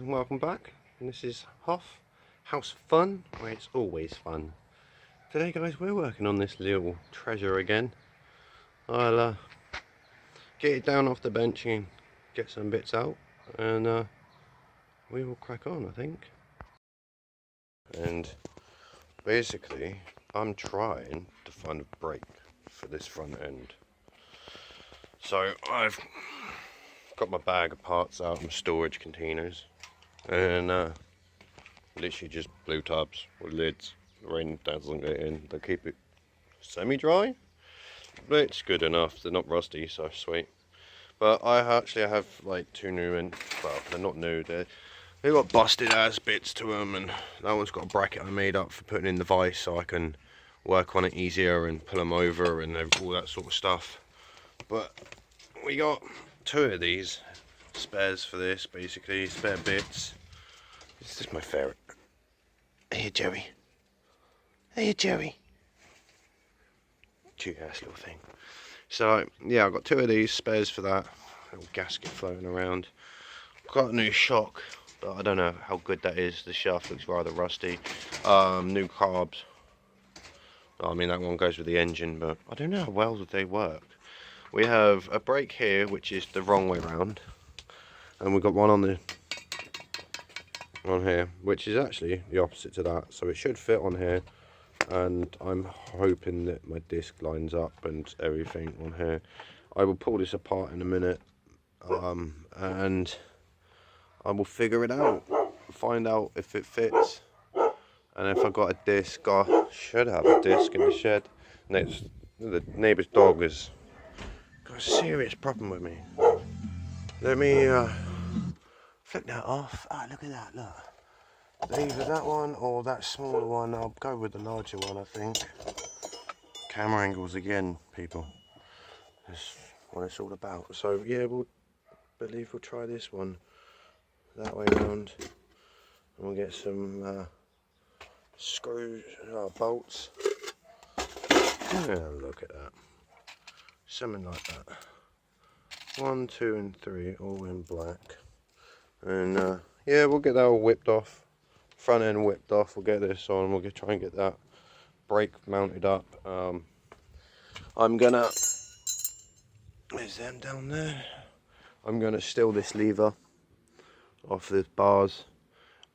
Welcome back, and this is House Fun, where it's always fun. Today guys, we're working on this little treasure again. I'll get it down off the bench and get some bits out, and we will crack on, I think. And basically, I'm trying to find a brake for this front end. So I've got my bag of parts out in storage containers, and literally just blue tubs with lids. The rain doesn't get in. They keep it semi-dry, but it's good enough. They're not rusty, so sweet. But I have like two new, and well, they're not new. They got busted ass bits to them, and that one's got a bracket I made up for putting in the vise, so I can work on it easier and pull them over and all that sort of stuff. But we got two of these spares for this, basically spare bits. This is my favourite. Hey Joey. Hey Joey. Cute ass little thing. So yeah, I've got two of these spares for that. Little gasket floating around. Got a new shock, but I don't know how good that is. The shaft looks rather rusty. New carbs. I mean, that one goes with the engine, but I don't know how well they work. We have a brake here, which is the wrong way round, and we've got one on here, which is actually the opposite to that, so it should fit on here. And I'm hoping that my disc lines up and everything on here. I will pull this apart in a minute, and I will figure it out, find out if it fits, and if I got a disc. I should have a disc in the shed. The neighbour's dog has got a serious problem with me. Let me flick that off. Ah, look at that, look. Either that one or that smaller one. I'll go with the larger one, I think. Camera angles again, people. That's what it's all about. So yeah, we'll try this one that way around, and we'll get some screws, bolts. Yeah, look at that. Something like that. 1, 2, and 3, all in black. And yeah, we'll get that all whipped off. Front end whipped off. We'll get this on. We'll try and get that brake mounted up. I'm gonna. There's them down there. I'm gonna steal this lever off the bars.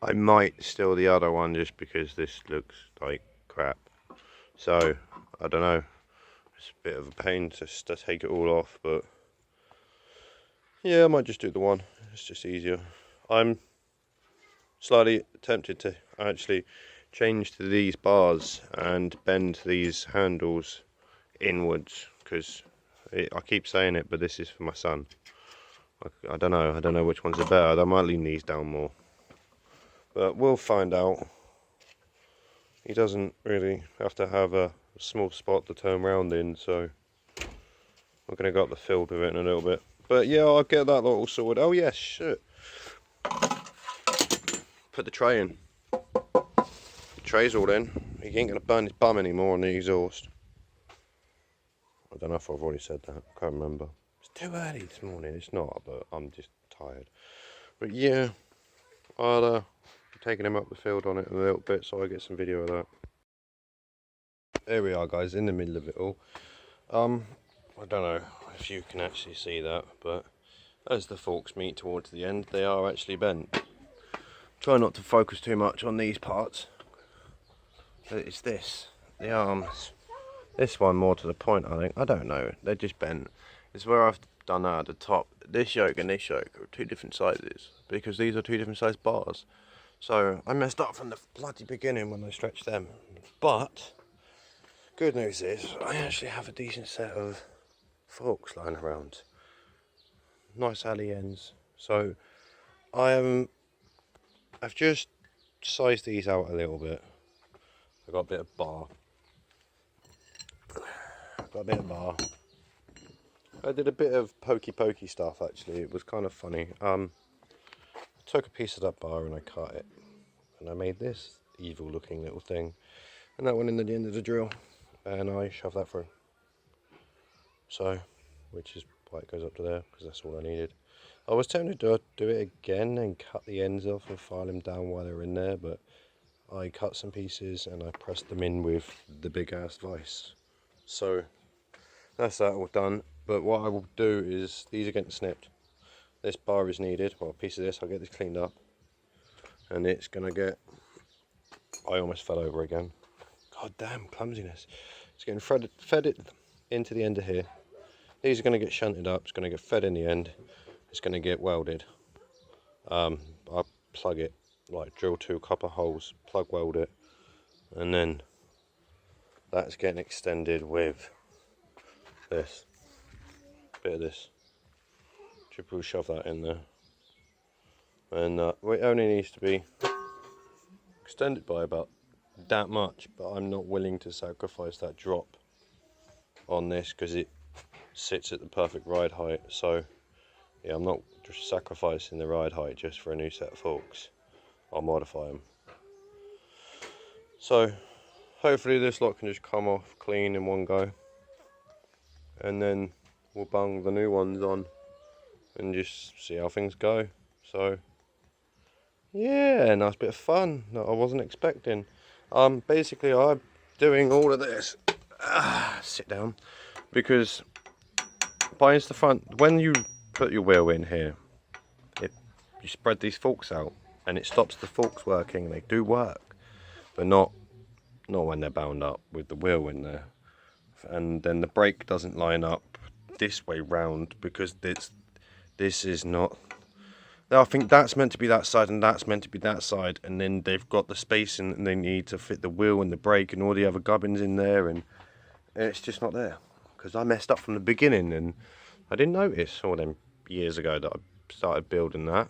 I might steal the other one just because this looks like crap. So I don't know. It's a bit of a pain to take it all off, but yeah, I might just do the one. It's just easier. I'm slightly tempted to actually change to these bars and bend these handles inwards, because I keep saying it, but this is for my son. I don't know which ones are better. I might lean these down more, but we'll find out. He doesn't really have to have a small spot to turn round in, so we're going to go up the field with it in a little bit. But yeah, I'll get that lot all sorted. Oh yes, shit. Put the tray in. The tray's all in. He ain't going to burn his bum anymore on the exhaust. I don't know if I've already said that. I can't remember. It's too early this morning. It's not, but I'm just tired. But yeah, I'll be taking him up the field on it in a little bit, so I get some video of that. There we are, guys, in the middle of it all. I don't know if you can actually see that, but as the forks meet towards the end, they are actually bent. Try not to focus too much on these parts. It's the arms. This one more to the point, I think. I don't know. They're just bent. It's where I've done that at the top. This yoke and this yoke are two different sizes, because these are two different size bars. So I messed up from the bloody beginning when I stretched them. But good news is I actually have a decent set of forks lying around. Nice alley ends. So I've just sized these out a little bit. I've got a bit of bar. I did a bit of pokey stuff actually. It was kind of funny. I took a piece of that bar and I cut it, and I made this evil looking little thing, and that went in at the end of the drill, and I shoved that through. So, which is why it goes up to there, because that's all I needed. I was tempted to do it again and cut the ends off and file them down while they're in there, but I cut some pieces and I pressed them in with the big ass vise. So that's that all done. But what I will do is, these are getting snipped. This bar is needed, well, a piece of this, I'll get this cleaned up. And it's gonna get, I almost fell over again. God damn, clumsiness. It's getting fed it into the end of here. These are gonna get shunted up, it's gonna get fed in the end. It's gonna get welded. I'll plug it, like drill 2 copper holes, plug weld it, and then that's getting extended with this bit of this. Triple shove that in there, and it only needs to be extended by about that much, but I'm not willing to sacrifice that drop on this because it sits at the perfect ride height. So yeah, I'm not just sacrificing the ride height just for a new set of forks. I'll modify them. So hopefully this lot can just come off clean in one go, and then we'll bung the new ones on and just see how things go. So yeah, nice bit of fun that I wasn't expecting. Basically I'm doing all of this, sit down, because bias the front, when you put your wheel in here, you spread these forks out and it stops the forks working. They do work, but not when they're bound up with the wheel in there. And then the brake doesn't line up this way round because this is not. I think that's meant to be that side and that's meant to be that side, and then they've got the spacing and they need to fit the wheel and the brake and all the other gubbins in there, and it's just not there because I messed up from the beginning and I didn't notice all them years ago that I started building that.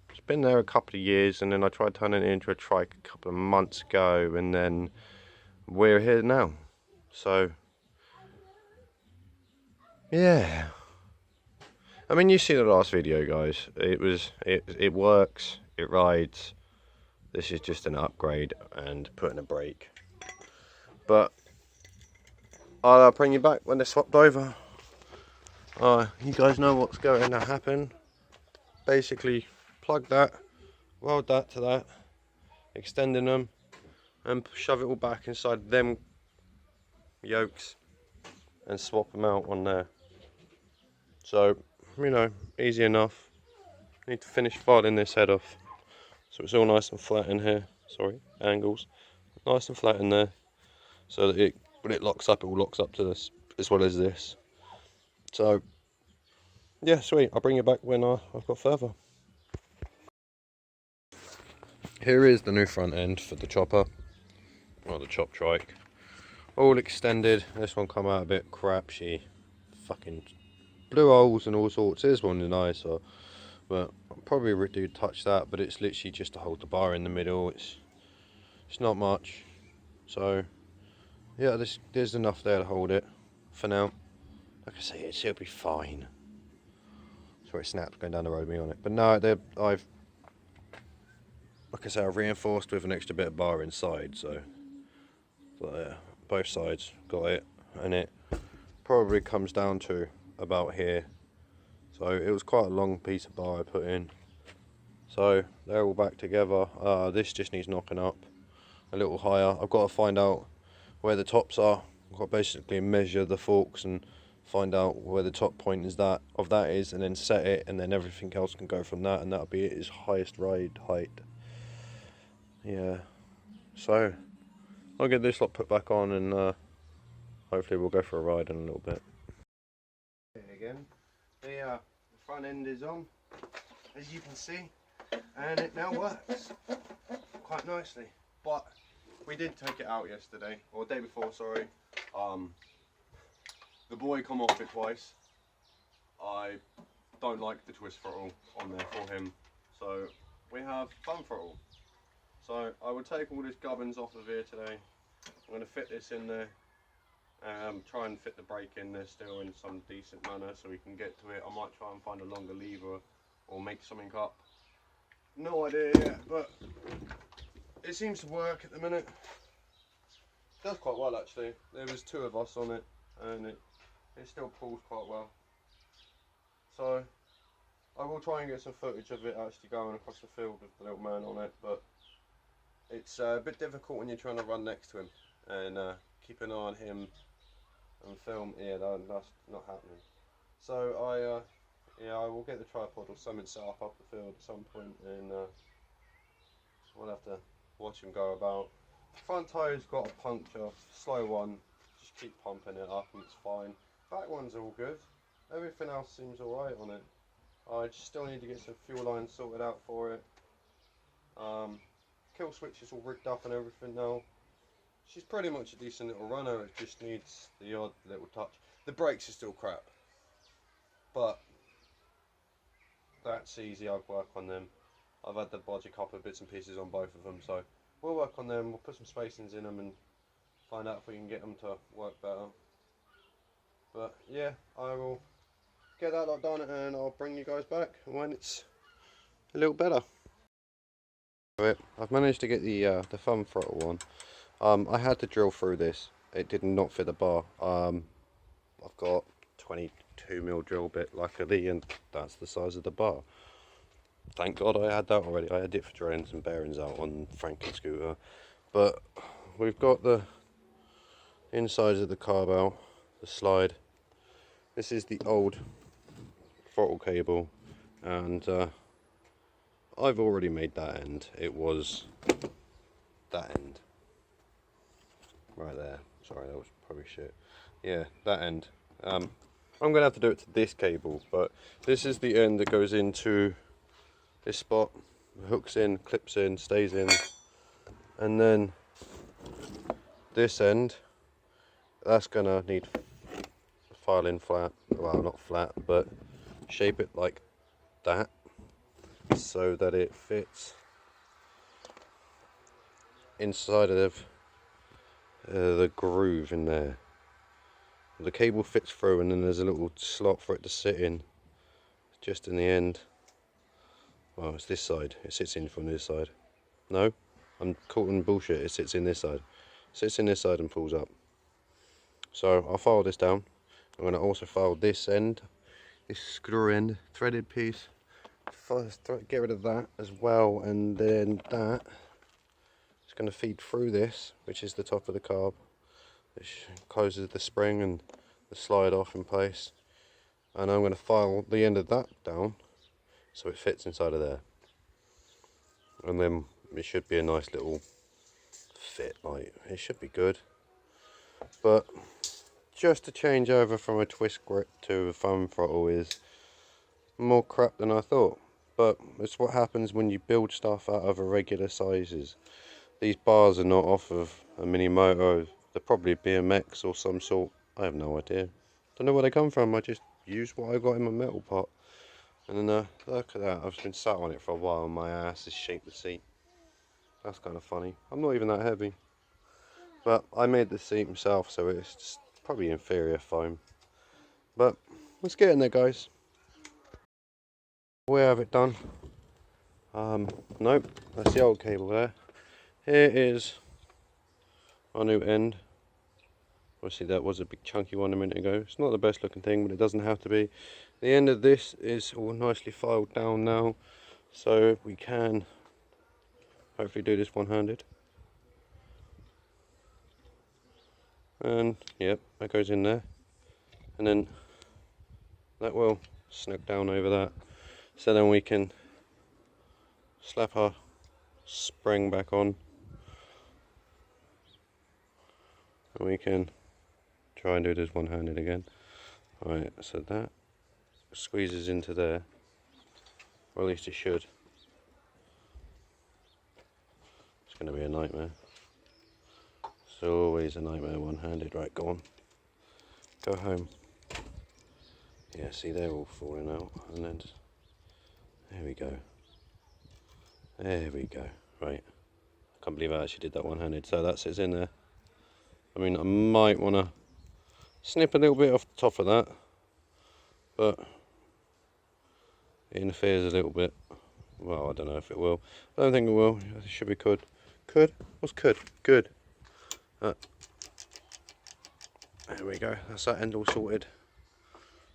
It's been there a couple of years, and then I tried turning it into a trike a couple of months ago, and then we're here now. So yeah, I mean, you see the last video, guys. It works, it rides. This is just an upgrade and putting a brake. But I'll bring you back when they're swapped over. You guys know what's going to happen. Basically, plug that, weld that to that, extending them, and shove it all back inside them yokes and swap them out on there. So, you know, easy enough. Need to finish filing this head off so it's all nice and flat in here. Sorry, angles. Nice and flat in there, so that when it locks up, it all locks up to this as well as this. So yeah, sweet. I'll bring you back when I've got further. Here is the new front end for the chopper, or the Chop-Trike. All extended. This one come out a bit crap. She fucking blew holes and all sorts. This one is nicer, but I'll probably do touch that. But it's literally just to hold the bar in the middle. It's not much. So yeah, there's enough there to hold it for now. Like I say, it'll be fine. Sorry, it snaps going down the road with me on it. But no, I've, like I say, I've reinforced with an extra bit of bar inside. So yeah, both sides got it, and it probably comes down to about here. So it was quite a long piece of bar I put in. So they're all back together. This just needs knocking up a little higher. I've got to find out where the tops are. I've got to basically measure the forks and find out where the top point is that is, and then set it, and then everything else can go from that, and that'll be its highest ride height. Yeah. So I'll get this lot put back on, and hopefully we'll go for a ride in a little bit. Again, the front end is on, as you can see, and it now works quite nicely. But we did take it out yesterday, or the day before, sorry. The boy come off it twice. I don't like the twist throttle on there for him, so we have thumb throttle. So I will take all this gubbins off of here today. I'm going to fit this in there, try and fit the brake in there still in some decent manner so we can get to it. I might try and find a longer lever or make something up. No idea yet, but it seems to work at the minute. It does quite well actually. There was 2 of us on it, and it still pulls quite well. So I will try and get some footage of it actually going across the field with the little man on it, but it's a bit difficult when you're trying to run next to him and keep an eye on him and film. Yeah, that's not happening. So yeah, I will get the tripod or something set up the field at some point, and we'll have to watch him go about. Front tyre's got a puncture, slow one, just keep pumping it up and it's fine. Back one's all good, everything else seems alright on it. I just still need to get some fuel lines sorted out for it. Kill switch is all rigged up and everything now. She's pretty much a decent little runner, it just needs the odd little touch. The brakes are still crap, but that's easy, I'll work on them. I've had to bodge a couple of bits and pieces on both of them, so we'll work on them, we'll put some spacings in them and find out if we can get them to work better. But yeah, I will get that lot done and I'll bring you guys back when it's a little better. Right, I've managed to get the thumb throttle on. I had to drill through this, it did not fit the bar. I've got 22mm drill bit luckily, and that's the size of the bar. Thank God I had that already. I had it for drilling some bearings out on Frankie's scooter. But we've got the insides of the carb out, the slide. This is the old throttle cable, and I've already made that end. It was that end. Right there. Sorry, that was probably shit. Yeah, that end. I'm going to have to do it to this cable, but this is the end that goes into this spot, hooks in, clips in, stays in, and then this end, that's going to need filing flat, well not flat, but shape it like that so that it fits inside of the groove in there. The cable fits through and then there's a little slot for it to sit in just in the end. Well, it's this side, it sits in from this side. No, I'm calling bullshit, it sits in this side. Sits in this side and pulls up. So I'll file this down. I'm going to also file this end, this screw end, threaded piece. Get rid of that as well, and then that is going to feed through this, which is the top of the carb, which closes the spring and the slide off in place. And I'm going to file the end of that down so it fits inside of there, and then it should be a nice little fit, like it should be good. But just to change over from a twist grip to a thumb throttle is more crap than I thought, but it's what happens when you build stuff out of irregular sizes. These bars are not off of a mini moto, they're probably BMX or some sort, I have no idea. Don't know where they come from, I just use what I got in my metal pot. And then look at that, I've been sat on it for a while and my ass has shaped the seat. That's kind of funny. I'm not even that heavy. But I made the seat myself, so it's just probably inferior foam. But let's get in there, guys. We have it done. Nope, that's the old cable there. Here is our new end. Obviously that was a big chunky one a minute ago. It's not the best looking thing, but it doesn't have to be. The end of this is all nicely filed down now, so we can hopefully do this one-handed. And yep, that goes in there, and then that will snug down over that, so then we can slap our spring back on and we can try and do this one-handed again. Right, so that squeezes into there, or at least it should. It's going to be a nightmare. It's always a nightmare one-handed. Right, go on, go home. Yeah, see, they're all falling out, and then there we go. There we go. Right, I can't believe I actually did that one-handed. So that sits in there. I mean, I might want to snip a little bit off the top of that, but it interferes a little bit. Well, I don't know if it will. I don't think it will. It should be good. Could? What's could? Good. There we go. That's that end all sorted.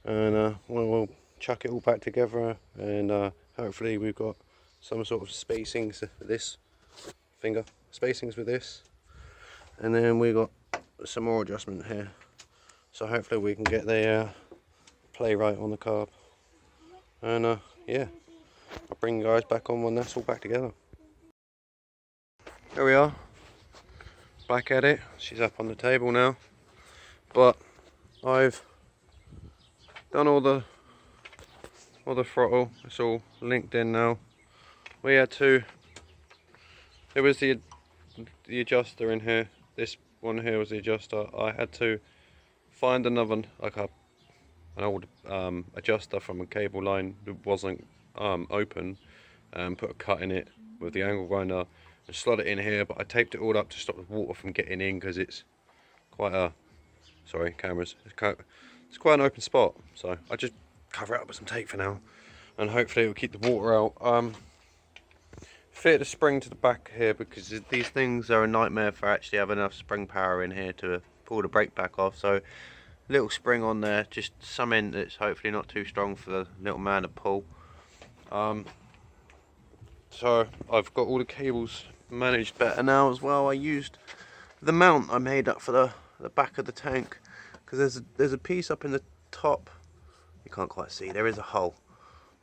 And we'll chuck it all back together, and hopefully we've got some sort of spacings with this finger, spacings with this, and then we got some more adjustment here. So hopefully we can get the play right on the carb. And yeah, I'll bring you guys back on when that's all back together. There we are, back at it. She's up on the table now, but I've done all the throttle. It's all linked in now. We had to, there was the adjuster in here. This one here was the adjuster. I had to find another, like an old adjuster from a cable line that wasn't open, and put a cut in it with the angle grinder and slot it in here, but I taped it all up to stop the water from getting in, because it's quite a, sorry cameras, it's quite an open spot, so I just cover it up with some tape for now, and hopefully it will keep the water out. Fit the spring to the back here, because these things are a nightmare for actually having enough spring power in here to pull the brake back off. So little spring on there, just something that's hopefully not too strong for the little man to pull. So I've got all the cables managed better now as well. I used the mount I made up for the back of the tank, because there's a piece up in the top, you can't quite see, there is a hole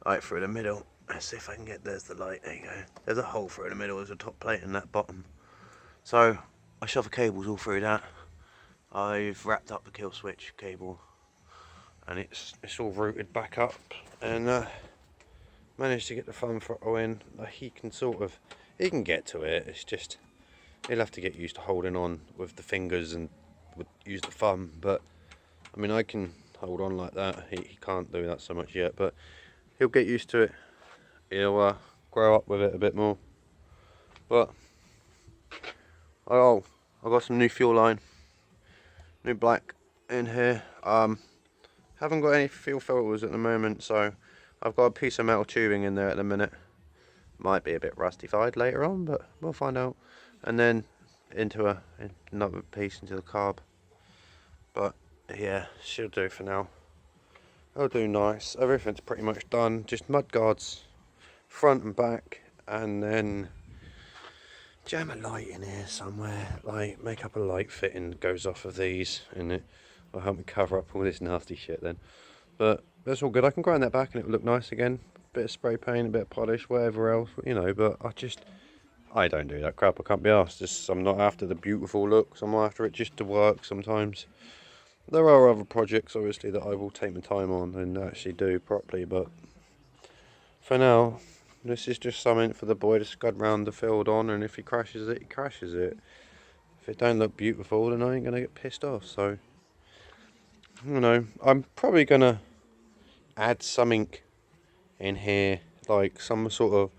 right through the middle. Let's see if I can get, there's the light, there you go. There's a hole through the middle, there's a top plate and that bottom. So I shove the cables all through that. I've wrapped up the kill switch cable, and it's all routed back up, and managed to get the thumb throttle in. He can get to it, it's just he'll have to get used to holding on with the fingers and use the thumb, but I mean I can hold on like that. He can't do that so much yet, but he'll get used to it. He'll grow up with it a bit more. But I got some new fuel line, new black in here. Haven't got any fuel filters at the moment, so I've got a piece of metal tubing in there at the minute. Might be a bit rustified later on, but we'll find out. And then into another piece into the carb. But yeah, she'll do for now. It'll do nice. Everything's pretty much done. Just mud guards, front and back, and then jam a light in here somewhere. Like make up a light fitting that goes off of these, and it will help me cover up all this nasty shit then. But that's all good. I can grind that back and it will look nice again. Bit of spray paint, a bit of polish, whatever else, you know. But I don't do that crap. I can't be asked. I'm not after the beautiful looks. I'm after it just to work sometimes. There are other projects obviously that I will take my time on and actually do properly, but for now this is just something for the boy to scud round the field on, and if he crashes it, he crashes it. If it don't look beautiful, then I ain't gonna get pissed off. So you know, I'm probably gonna add something in here, like some sort of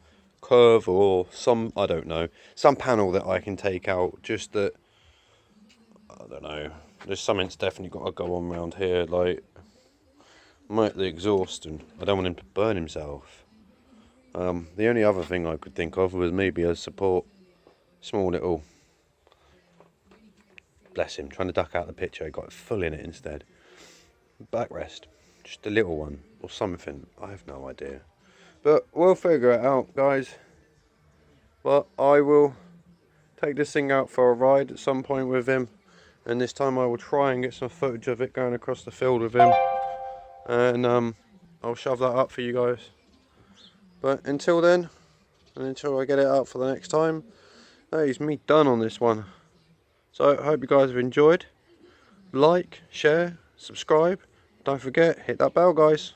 curve or some, I don't know, some panel that I can take out, just that, I don't know, there's something's definitely got to go on around here, like might the exhaust, and I don't want him to burn himself. The only other thing I could think of was maybe a support, small little, bless him, trying to duck out the picture, he got it full in it instead. Backrest, just a little one or something, I have no idea, but we'll figure it out, guys. But I will take this thing out for a ride at some point with him, and this time I will try and get some footage of it going across the field with him, and I'll shove that up for you guys. But until then, and until I get it out for the next time, that is me done on this one. So I hope you guys have enjoyed. Like, share, subscribe, don't forget, hit that bell, guys.